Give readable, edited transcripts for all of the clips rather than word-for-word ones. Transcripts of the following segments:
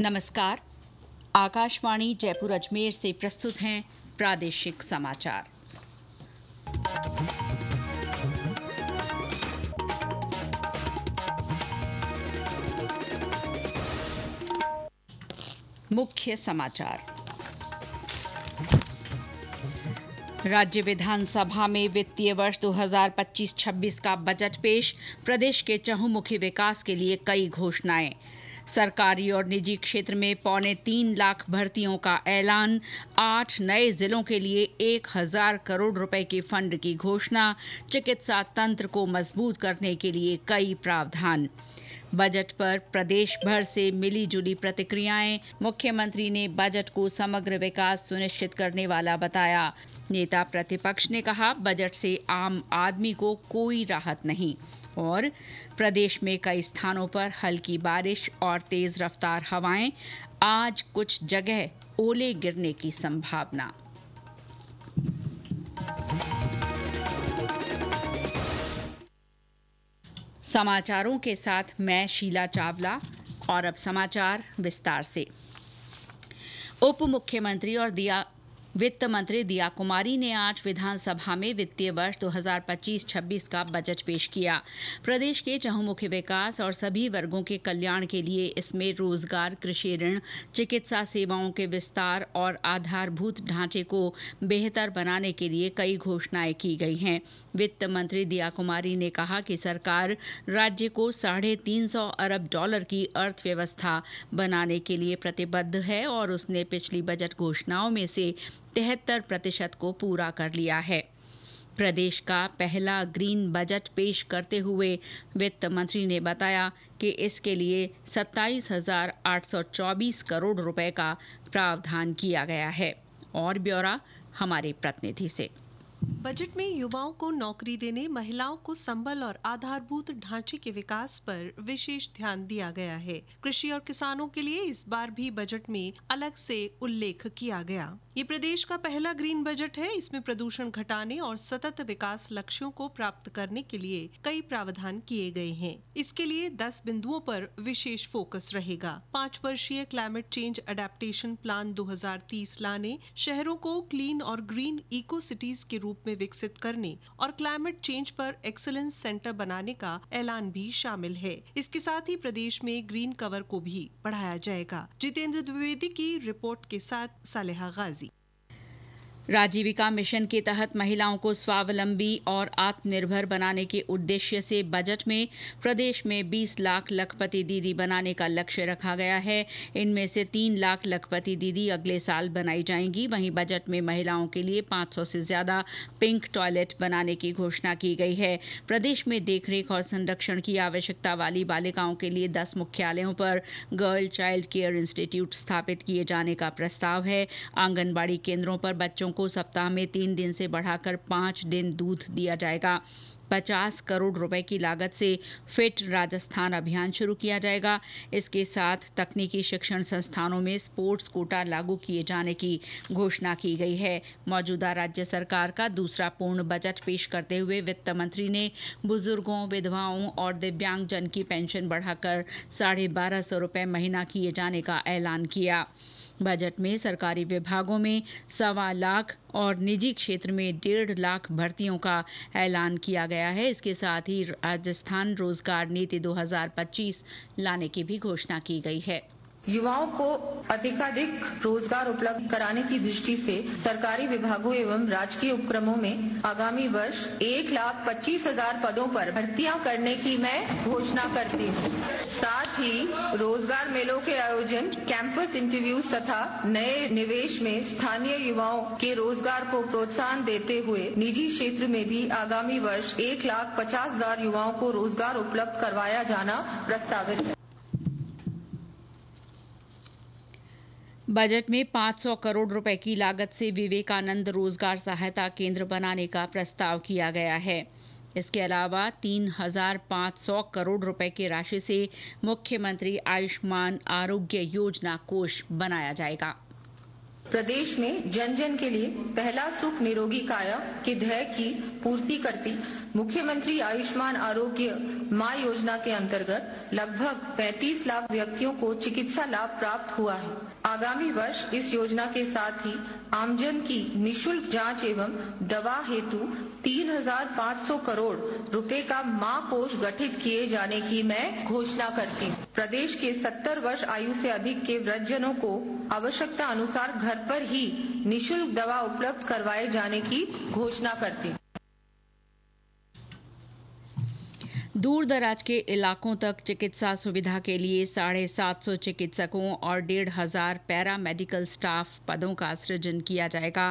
नमस्कार। आकाशवाणी जयपुर अजमेर से प्रस्तुत हैं प्रादेशिक समाचार। मुख्य समाचार। राज्य विधानसभा में वित्तीय वर्ष 2025-26 का बजट पेश। प्रदेश के चहुमुखी विकास के लिए कई घोषणाएं। सरकारी और निजी क्षेत्र में 3.25 लाख भर्तियों का ऐलान। 8 नए जिलों के लिए 1000 करोड़ रुपए के फंड की घोषणा। चिकित्सा तंत्र को मजबूत करने के लिए कई प्रावधान। बजट पर प्रदेश भर से मिली जुली प्रतिक्रियाएं। मुख्यमंत्री ने बजट को समग्र विकास सुनिश्चित करने वाला बताया। नेता प्रतिपक्ष ने कहा, बजट से आम आदमी को कोई राहत नहीं। और प्रदेश में कई स्थानों पर हल्की बारिश और तेज रफ्तार हवाएं। आज कुछ जगह ओले गिरने की संभावना। समाचारों के साथ मैं शीला चावला। और अब समाचार विस्तार से। उप मुख्यमंत्री और वित्त मंत्री दिया कुमारी ने आज विधानसभा में वित्तीय वर्ष 2025-26 का बजट पेश किया। प्रदेश के चहुमुखी विकास और सभी वर्गों के कल्याण के लिए इसमें रोजगार, कृषि ऋण, चिकित्सा सेवाओं के विस्तार और आधारभूत ढांचे को बेहतर बनाने के लिए कई घोषणाएं की गई हैं। वित्त मंत्री दिया कुमारी ने कहा कि सरकार राज्य को $350 अरब की अर्थव्यवस्था बनाने के लिए प्रतिबद्ध है और उसने पिछली बजट घोषणाओं में से 73% को पूरा कर लिया है। प्रदेश का पहला ग्रीन बजट पेश करते हुए वित्त मंत्री ने बताया कि इसके लिए 27,824 करोड़ रुपए का प्रावधान किया गया है। और ब्यौरा हमारे प्रतिनिधि से। बजट में युवाओं को नौकरी देने, महिलाओं को संबल और आधारभूत ढांचे के विकास पर विशेष ध्यान दिया गया है। कृषि और किसानों के लिए इस बार भी बजट में अलग से उल्लेख किया गया। ये प्रदेश का पहला ग्रीन बजट है। इसमें प्रदूषण घटाने और सतत विकास लक्ष्यों को प्राप्त करने के लिए कई प्रावधान किए गए हैं। इसके लिए 10 बिंदुओं पर विशेष फोकस रहेगा। 5 वर्षीय क्लाइमेट चेंज अडेप्टेशन प्लान 2030 लाने, शहरों को क्लीन और ग्रीन इको सिटीज के रूप में विकसित करने और क्लाइमेट चेंज पर एक्सीलेंस सेंटर बनाने का ऐलान भी शामिल है। इसके साथ ही प्रदेश में ग्रीन कवर को भी बढ़ाया जाएगा। जितेंद्र द्विवेदी की रिपोर्ट के साथ सालेहा गाजी। राजीविका मिशन के तहत महिलाओं को स्वावलंबी और आत्मनिर्भर बनाने के उद्देश्य से बजट में प्रदेश में 20 लाख लखपति दीदी बनाने का लक्ष्य रखा गया है। इनमें से 3 लाख लखपति दीदी अगले साल बनाई जाएंगी। वहीं बजट में महिलाओं के लिए 500 से ज्यादा पिंक टॉयलेट बनाने की घोषणा की गई है। प्रदेश में देखरेख और संरक्षण की आवश्यकता वाली बालिकाओं के लिए 10 मुख्यालयों पर गर्ल चाइल्ड केयर इंस्टीट्यूट स्थापित किए जाने का प्रस्ताव है। आंगनबाड़ी केंद्रों पर बच्चों को सप्ताह में 3 दिन से बढ़ाकर 5 दिन दूध दिया जाएगा। 50 करोड़ रुपए की लागत से फिट राजस्थान अभियान शुरू किया जाएगा। इसके साथ तकनीकी शिक्षण संस्थानों में स्पोर्ट्स कोटा लागू किए जाने की घोषणा की गई है। मौजूदा राज्य सरकार का दूसरा पूर्ण बजट पेश करते हुए वित्त मंत्री ने बुजुर्गों, विधवाओं और दिव्यांगजन की पेंशन बढ़ाकर 1250 रुपए महीना किए जाने का ऐलान किया। बजट में सरकारी विभागों में 1.25 लाख और निजी क्षेत्र में 1.5 लाख भर्तियों का ऐलान किया गया है। इसके साथ ही राजस्थान रोजगार नीति 2025 लाने की भी घोषणा की गई है। युवाओं को अधिकाधिक रोजगार उपलब्ध कराने की दृष्टि से सरकारी विभागों एवं राजकीय उपक्रमों में आगामी वर्ष 1,25,000 पदों पर भर्तियां करने की मैं घोषणा करती हूँ। साथ ही रोजगार मेलों के आयोजन, कैंपस इंटरव्यूज तथा नए निवेश में स्थानीय युवाओं के रोजगार को प्रोत्साहन देते हुए निजी क्षेत्र में भी आगामी वर्ष 1,50,000 युवाओं को रोजगार उपलब्ध करवाया जाना प्रस्तावित है। बजट में 500 करोड़ रुपए की लागत से विवेकानंद रोजगार सहायता केंद्र बनाने का प्रस्ताव किया गया है। इसके अलावा 3,500 करोड़ रुपए की राशि से मुख्यमंत्री आयुष्मान आरोग्य योजना कोष बनाया जाएगा। प्रदेश में जन जन के लिए पहला सुख निरोगी काया के ध्येय की पूर्ति करती मुख्यमंत्री आयुष्मान आरोग्य माँ योजना के अंतर्गत लगभग 35 लाख व्यक्तियों को चिकित्सा लाभ प्राप्त हुआ है। आगामी वर्ष इस योजना के साथ ही आमजन की निशुल्क जांच एवं दवा हेतु 3,500 करोड़ रुपए का माँ कोष गठित किए जाने की मैं घोषणा करती हूँ। प्रदेश के 70 वर्ष आयु से अधिक के वृद्धजनों को आवश्यकता अनुसार घर पर ही निशुल्क दवा उपलब्ध करवाए जाने की घोषणा करती हूँ। दूर दराज के इलाकों तक चिकित्सा सुविधा के लिए 750 चिकित्सकों और 1,500 पैरा मेडिकल स्टाफ पदों का सृजन किया जाएगा।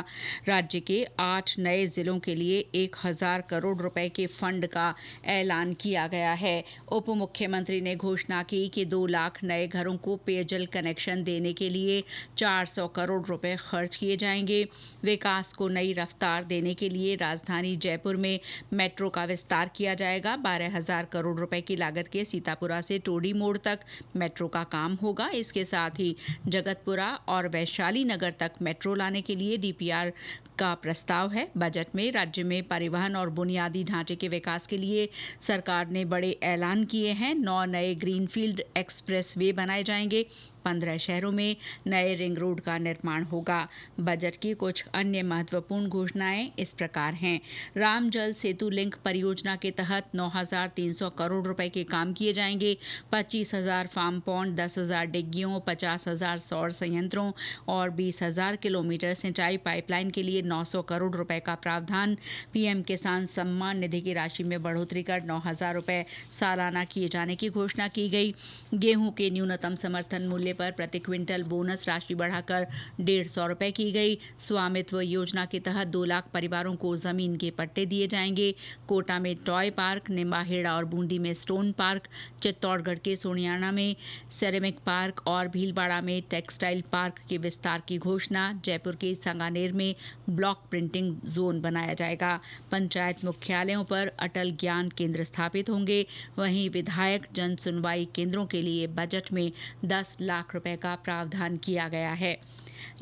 राज्य के 8 नए जिलों के लिए 1,000 करोड़ रुपए के फंड का ऐलान किया गया है। उप मुख्यमंत्री ने घोषणा की कि 2 लाख नए घरों को पेयजल कनेक्शन देने के लिए 400 करोड़ रुपए खर्च किए जाएंगे। विकास को नई रफ्तार देने के लिए राजधानी जयपुर में मेट्रो का विस्तार किया जाएगा। 12,000 करोड़ रुपए की लागत के सीतापुरा से टोडी मोड़ तक मेट्रो का काम होगा। इसके साथ ही जगतपुरा और वैशाली नगर तक मेट्रो लाने के लिए डीपीआर का प्रस्ताव है। बजट में राज्य में परिवहन और बुनियादी ढांचे के विकास के लिए सरकार ने बड़े ऐलान किए हैं। 9 नए ग्रीनफील्ड एक्सप्रेस वे बनाए जाएंगे। 15 शहरों में नए रिंग रोड का निर्माण होगा। बजट की कुछ अन्य महत्वपूर्ण घोषणाएं इस प्रकार हैं। राम जल सेतु लिंक परियोजना के तहत 9,300 करोड़ रुपए के काम किए जाएंगे। 25,000 फार्म पॉन्ड, 10,000 डिग्गियों, 50,000 सौर संयंत्रों और 20,000 किलोमीटर सिंचाई पाइपलाइन के लिए 900 करोड़ रुपए का प्रावधान। पीएम किसान सम्मान निधि की राशि में बढ़ोतरी कर 9,000 रुपए सालाना किए जाने की घोषणा की गई। गेहूं के न्यूनतम समर्थन मूल्य पर प्रति क्विंटल बोनस राशि बढ़ाकर 150 रुपए की गई। स्वामित्व योजना के तहत 2 लाख परिवारों को जमीन के पट्टे दिए जाएंगे। कोटा में टॉय पार्क, निम्बाहेड़ा और बूंदी में स्टोन पार्क, चित्तौड़गढ़ के सोनियाना में सेरेमिक पार्क और भीलवाड़ा में टेक्सटाइल पार्क के विस्तार की घोषणा। जयपुर के सांगानेर में ब्लॉक प्रिंटिंग जोन बनाया जाएगा। पंचायत मुख्यालयों पर अटल ज्ञान केंद्र स्थापित होंगे। वहीं विधायक जन सुनवाई केंद्रों के लिए बजट में 10 लाख रुपए का प्रावधान किया गया है।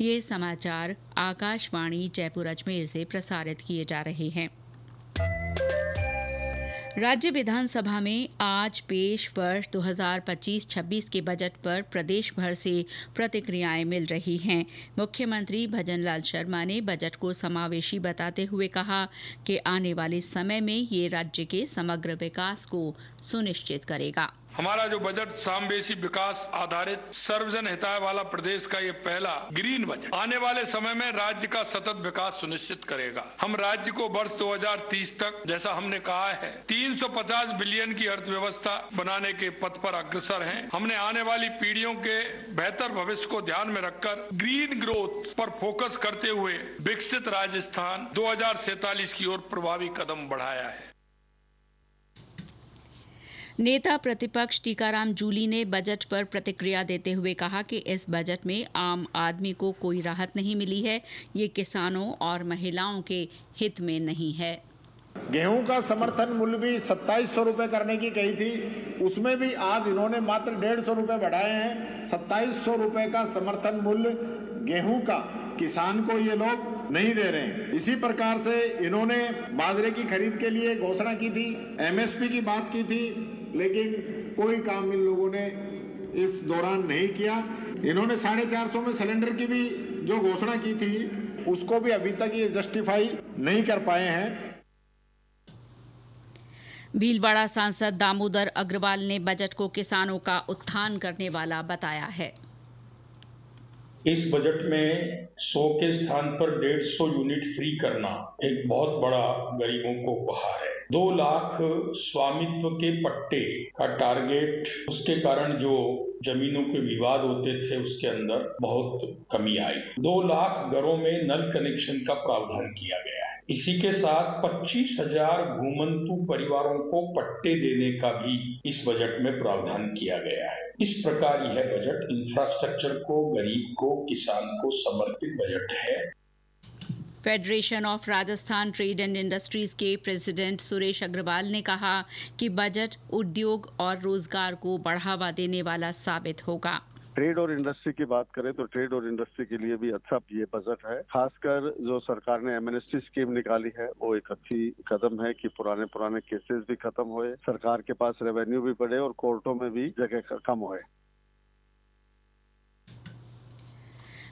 ये समाचार आकाशवाणी जयपुर अजमेर से प्रसारित किए जा रहे हैं। राज्य विधानसभा में आज पेश वर्ष 2025-26 के बजट पर प्रदेश भर से प्रतिक्रियाएं मिल रही हैं। मुख्यमंत्री भजनलाल शर्मा ने बजट को समावेशी बताते हुए कहा कि आने वाले समय में ये राज्य के समग्र विकास को सुनिश्चित करेगा। हमारा जो बजट समावेशी विकास आधारित सर्वजन हिताय वाला प्रदेश का ये पहला ग्रीन बजट आने वाले समय में राज्य का सतत विकास सुनिश्चित करेगा। हम राज्य को वर्ष 2030 तक, जैसा हमने कहा है, 350 बिलियन की अर्थव्यवस्था बनाने के पथ पर अग्रसर हैं। हमने आने वाली पीढ़ियों के बेहतर भविष्य को ध्यान में रखकर ग्रीन ग्रोथ पर फोकस करते हुए विकसित राजस्थान 2047 की ओर प्रभावी कदम बढ़ाया है। नेता प्रतिपक्ष टीकाराम जूली ने बजट पर प्रतिक्रिया देते हुए कहा कि इस बजट में आम आदमी को कोई राहत नहीं मिली है। ये किसानों और महिलाओं के हित में नहीं है। गेहूं का समर्थन मूल्य भी 2700 रुपए करने की कही थी, उसमें भी आज इन्होंने मात्र 150 रुपए बढ़ाए हैं। 2700 रुपए का समर्थन मूल्य गेहूं का किसान को ये लोग नहीं दे रहे हैं। इसी प्रकार से इन्होंने बाजरे की खरीद के लिए घोषणा की थी, एमएसपी की बात की थी, लेकिन कोई काम इन लोगों ने इस दौरान नहीं किया। इन्होंने 450 में सिलेंडर की भी जो घोषणा की थी उसको भी अभी तक ये जस्टिफाई नहीं कर पाए हैं। भीलवाड़ा सांसद दामोदर अग्रवाल ने बजट को किसानों का उत्थान करने वाला बताया है। इस बजट में 100 के स्थान पर 150 यूनिट फ्री करना एक बहुत बड़ा गरीबों को उपहार है। 2 लाख स्वामित्व के पट्टे का टारगेट, उसके कारण जो जमीनों के विवाद होते थे उसके अंदर बहुत कमी आई। 2 लाख घरों में नल कनेक्शन का प्रावधान किया गया है। इसी के साथ 25,000 घुमंतु परिवारों को पट्टे देने का भी इस बजट में प्रावधान किया गया है। इस प्रकार यह बजट इंफ्रास्ट्रक्चर को, गरीब को, किसान को समर्पित बजट है। Federation of Rajasthan trade and industries के प्रेसिडेंट सुरेश अग्रवाल ने कहा कि बजट उद्योग और रोजगार को बढ़ावा देने वाला साबित होगा। ट्रेड और इंडस्ट्री की बात करें तो ट्रेड और इंडस्ट्री के लिए भी अच्छा ये बजट है। खासकर जो सरकार ने एमएनएसटी स्कीम निकाली है वो एक अच्छी कदम है कि पुराने केसेस भी खत्म हुए, सरकार के पास रेवेन्यू भी बढ़े और कोर्टों में भी जगह कम होए।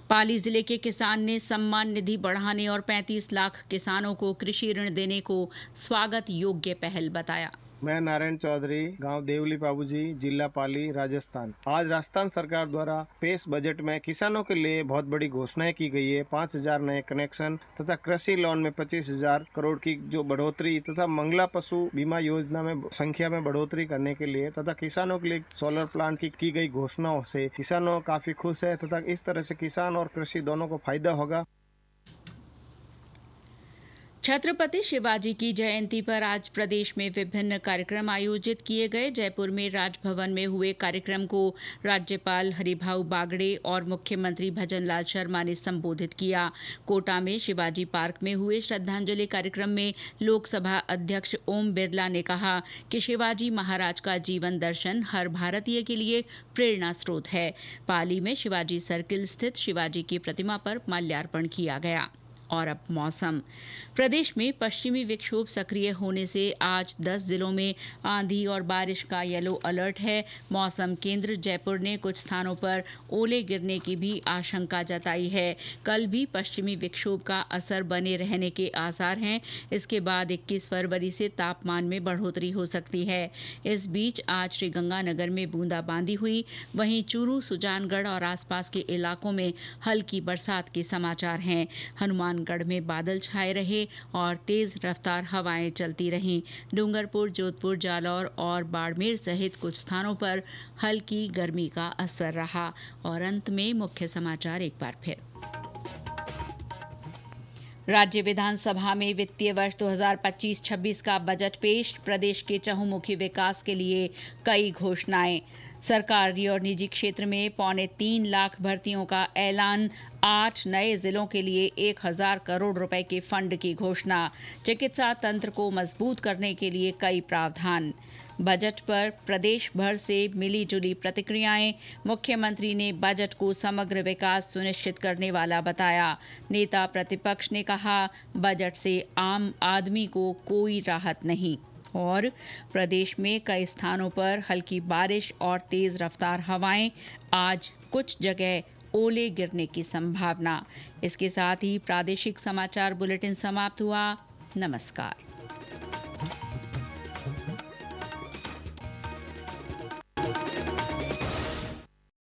पाली जिले के किसान ने सम्मान निधि बढ़ाने और 35 लाख किसानों को कृषि ऋण देने को स्वागत योग्य पहल बताया। मैं नारायण चौधरी, गांव देवली बाबूजी, जिला पाली, राजस्थान। आज राजस्थान सरकार द्वारा पेश बजट में किसानों के लिए बहुत बड़ी घोषणाएं की गई है। 5,000 नए कनेक्शन तथा कृषि लोन में 25,000 करोड़ की जो बढ़ोतरी तथा मंगला पशु बीमा योजना में संख्या में बढ़ोतरी करने के लिए तथा किसानों के लिए सोलर प्लांट की गई घोषणाओं से किसानों काफी खुश है तथा इस तरह से किसान और कृषि दोनों को फायदा होगा। छत्रपति शिवाजी की जयंती पर आज प्रदेश में विभिन्न कार्यक्रम आयोजित किए गए। जयपुर में राजभवन में हुए कार्यक्रम को राज्यपाल हरिभाऊ बागड़े और मुख्यमंत्री भजनलाल शर्मा ने संबोधित किया। कोटा में शिवाजी पार्क में हुए श्रद्धांजलि कार्यक्रम में लोकसभा अध्यक्ष ओम बिरला ने कहा कि शिवाजी महाराज का जीवन दर्शन हर भारतीय के लिए प्रेरणा स्रोत है। पाली में शिवाजी सर्किल स्थित शिवाजी की प्रतिमा पर माल्यार्पण किया गया। और अब मौसम। प्रदेश में पश्चिमी विक्षोभ सक्रिय होने से आज 10 जिलों में आंधी और बारिश का येलो अलर्ट है। मौसम केंद्र जयपुर ने कुछ स्थानों पर ओले गिरने की भी आशंका जताई है। कल भी पश्चिमी विक्षोभ का असर बने रहने के आसार हैं। इसके बाद 21 फरवरी से तापमान में बढ़ोतरी हो सकती है। इस बीच आज श्रीगंगानगर में बूंदाबांदी हुई। वहीं चूरू, सुजानगढ़ और आसपास के इलाकों में हल्की बरसात के समाचार हैं। हनुमानगढ़ में बादल छाए रहे और तेज रफ्तार हवाएं चलती रहीं। डूंगरपुर, जोधपुर, जालौर और बाड़मेर सहित कुछ स्थानों पर हल्की गर्मी का असर रहा। और अंत में मुख्य समाचार एक बार फिर। राज्य विधानसभा में वित्तीय वर्ष 2025-26 का बजट पेश। प्रदेश के चहुमुखी विकास के लिए कई घोषणाएं। सरकारी और निजी क्षेत्र में 3.25 लाख भर्तियों का ऐलान। 8 नए जिलों के लिए 1,000 करोड़ रुपए के फंड की घोषणा। चिकित्सा तंत्र को मजबूत करने के लिए कई प्रावधान। बजट पर प्रदेश भर से मिली जुली प्रतिक्रियाएं। मुख्यमंत्री ने बजट को समग्र विकास सुनिश्चित करने वाला बताया। नेता प्रतिपक्ष ने कहा, बजट से आम आदमी को कोई राहत नहीं। और प्रदेश में कई स्थानों पर हल्की बारिश और तेज रफ्तार हवाएं। आज कुछ जगह ओले गिरने की संभावना। इसके साथ ही प्रादेशिक समाचार बुलेटिन समाप्त हुआ। नमस्कार।